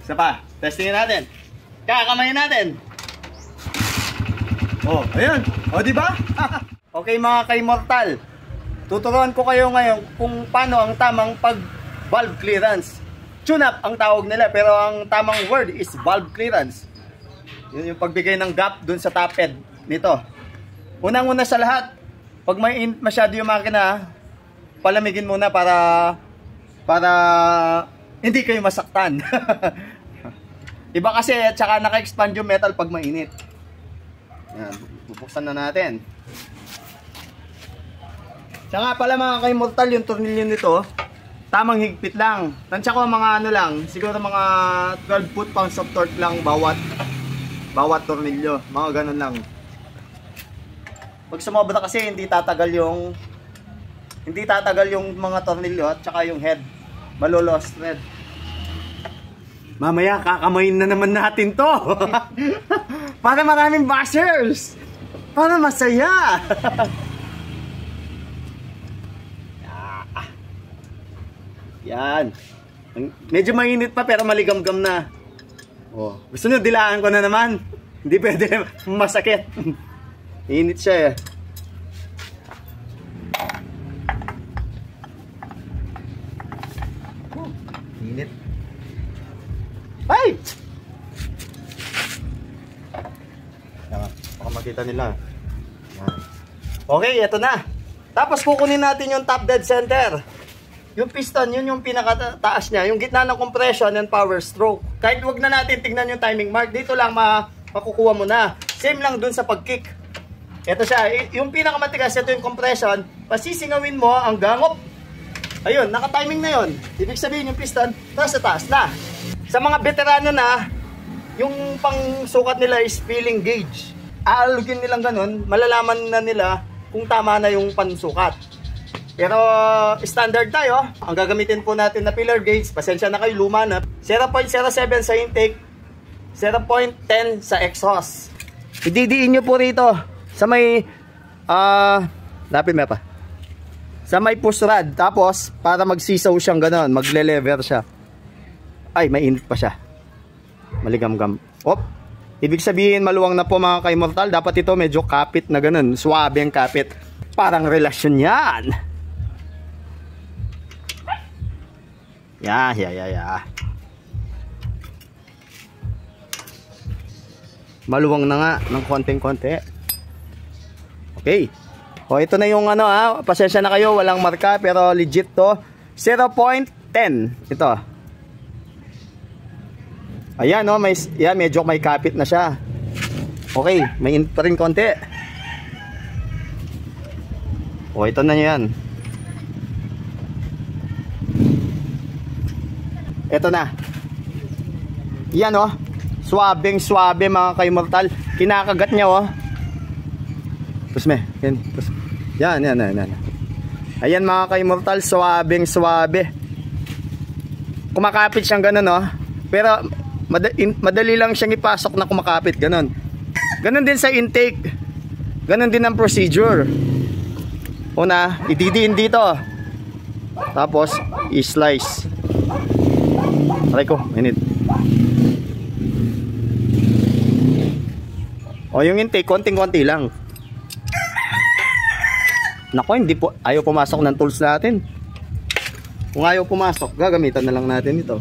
Isa pa. Testingin natin. Kakamayin natin. Oh, ayun. O, diba? Okay mga ka-immortal. Tuturuan ko kayo ngayon kung paano ang tamang pag-valve clearance. Tune-up ang tawag nila, pero ang tamang word is valve clearance. Yun yung pagbigay ng gap dun sa top head nito. Unang-una sa lahat, pag may masyado yung makina, palamigin muna para hindi kayo masaktan. Iba kasi, tsaka naka-expand yung metal pag mainit. Yan, bubuksan na natin. Tsaka pala mga ka-immortal, yung tornilyo nito, tamang higpit lang. Tansya ko mga ano lang, siguro mga 12 foot-pounds of torque lang bawat tornilyo. Mga ganun lang. Pag sumobra kasi hindi tatagal yung mga tornilyo at saka yung head. Malulost thread. Mamaya kakamayin na naman natin to. Para maraming bashers. Para masaya. Yan. Medyo mainit pa pero maligamgam na. Oh, gusto nyo dilaan ko na naman? Hindi pwede, masakit. Init siya eh. Init. Ay! Baka makita nila. Yan. Okay, ito na. Tapos kukunin natin yung top dead center. Yung piston, yun yung pinakataas niya. Yung gitna ng compression and power stroke. Kahit wag na natin tignan yung timing mark, dito lang makukuha mo na. Same lang dun sa pag-kick. Ito siya, yung pinakamatigas, ito yung compression. Pasisingawin mo ang gangop. Ayun, naka-timing na yun. Ibig sabihin yung piston, nasa taas na. Sa mga veterano na, yung pang sukat nila is feeling gauge. Aalugin nilang ganun, malalaman na nila kung tama na yung pansukat. Pero standard tayo. Ang gagamitin po natin na pillar gauge, pasensya na kayo, luma na. 0.07 sa intake, 0.10 sa exhaust. Ididiin nyo po rito sa may lapit mo pa. Sa may push rod. Tapos para magsisaw siyang gano'n, magle-lever siya. Ay, mainit pa siya. Maligamgam. Op. Ibig sabihin maluwang na po mga ka-immortal. Dapat ito medyo kapit na gano'n. Suwabe ang kapit. Parang relasyon yan. Ya. Maluwang na nga ng konting-konti. Okay. O ito na yung ano pasensya na kayo, walang marka pero legit to. 0.10 ito. Ayan medyo may kapit na siya. Okay, may init pa rin konti. O ito na yan. Ito na. Yan Swabing swabe mga ka-immortal. Kinakagat niya Yan. Ayan mga ka-immortal, swabing swabe. Kumakapit siyang ganun Pero madali lang siyang ipasok na kumakapit ganun. Ganun din sa intake. Ganun din ang procedure. Una, ididiin dito. Tapos i-slice. Aray ko, minute. O yung intake, konting-konti lang. Nako, ayaw pumasok ng tools natin. Kung ayaw pumasok, gagamitan na lang natin ito.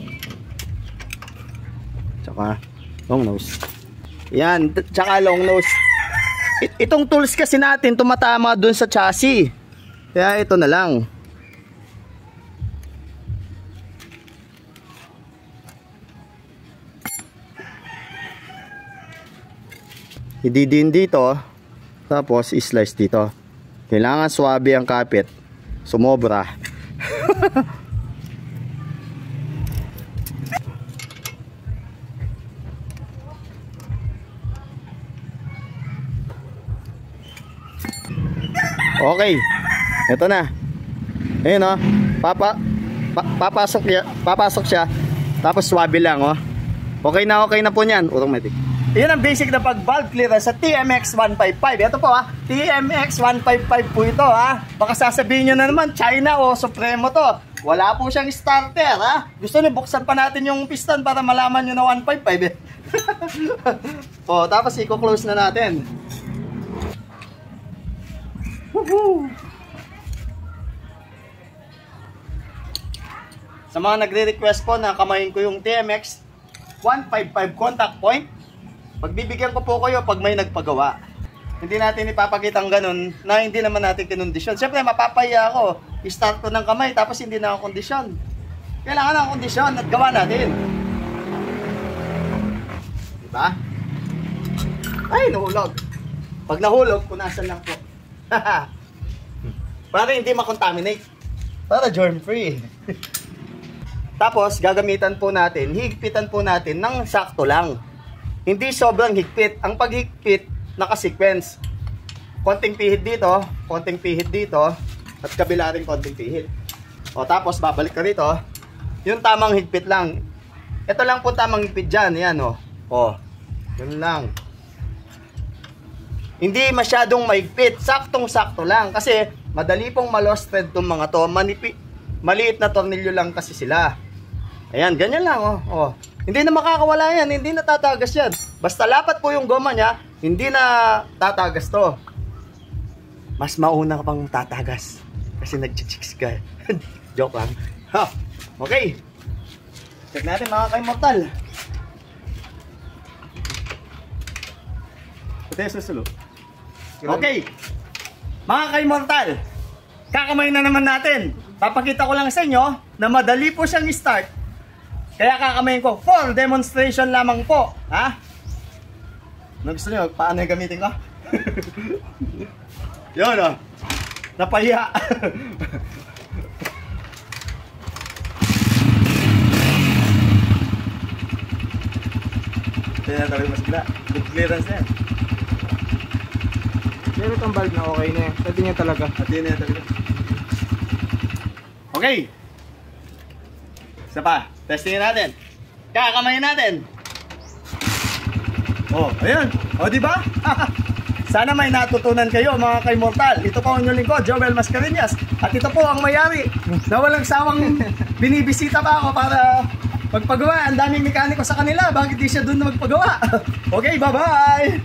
Tsaka long nose. Yan, tsaka long nose. Itong tools kasi natin tumatama dun sa chassis. Kaya ito na lang. Ididin dito, tapos i-slice dito. Kailangan swabe ang kapit. Sumobra. Okay. Ito na. Ayun papasok siya. Tapos swabe lang Okay na po niyan. Automatic. Yan ang basic na pag-valve clearance sa TMX 155. Ito po TMX 155 po ito Baka sasabihin nyo na naman, China o Supremo to. Wala po siyang starter, ha? Gusto niyo, buksan pa natin yung piston para malaman nyo na 155, eh. O, tapos i-close na natin. Woohoo! Sa mga nagre-request po na kamayin ko yung TMX 155 contact point, pagbibigyan ko po kayo pag may nagpagawa. Hindi natin ipapakita ang ganun na hindi naman natin kinondisyon. Siyempre, mapapaya ako. I-start ko ng kamay tapos hindi na ako kondisyon. Kailangan ng kondisyon at gawa natin. Diba? Ay, nahulog. Pag nahulog, punasan lang po. Para hindi makontaminate. Para germ-free. Tapos, gagamitan po natin, higpitan po natin ng sakto lang. Hindi sobrang higpit. Ang paghigpit, naka-sequence. Konting pihit dito, at kabila rin konting pihit. O, tapos, babalik ka rito. Yung tamang higpit lang. Ito lang po tamang higpit dyan. Yan, o. O, yun lang. Hindi masyadong mahigpit. Saktong-sakto lang. Kasi, madali pong ma-lost thread itong mga to. Maliit na tornilyo lang kasi sila. Ayan, ganyan lang, oh. Oh. Hindi na makakawala yan, hindi na tatagas yan. Basta lapat po yung goma niya, hindi na tatagas to. Mas mauna ka pang tatagas. Kasi nag-chicks ka. Joke lang. Ha, okay. Check natin mga ka-immortal. Ito yung susulo. Okay. Mga ka-immortal, kakamay na naman natin. Papakita ko lang sa inyo na madali po siyang i-start. Kaya kakamayin ko for demonstration lamang po. Ha? Ano gusto nyo? Paano yung gamitin ko? Yun, o. Napahiya. Hindi na talagang mas bila. Good clearance na yan. Meron itong valve na okay na yan. Pwede niya talaga. Pwede na yan talaga. Okay. Isa pa. Testingin natin. Kakamayin natin. Oh, ayun. Oh, di ba? Sana may natutunan kayo mga ka-immortal. Ito po ang inyong lingkod, Joel Mascareñas. At ito po ang mayari na walang sawang binibisita pa ako para magpagawa. Ang daming mekaniko sa kanila. Bakit di siya doon na magpagawa? Okay, bye-bye!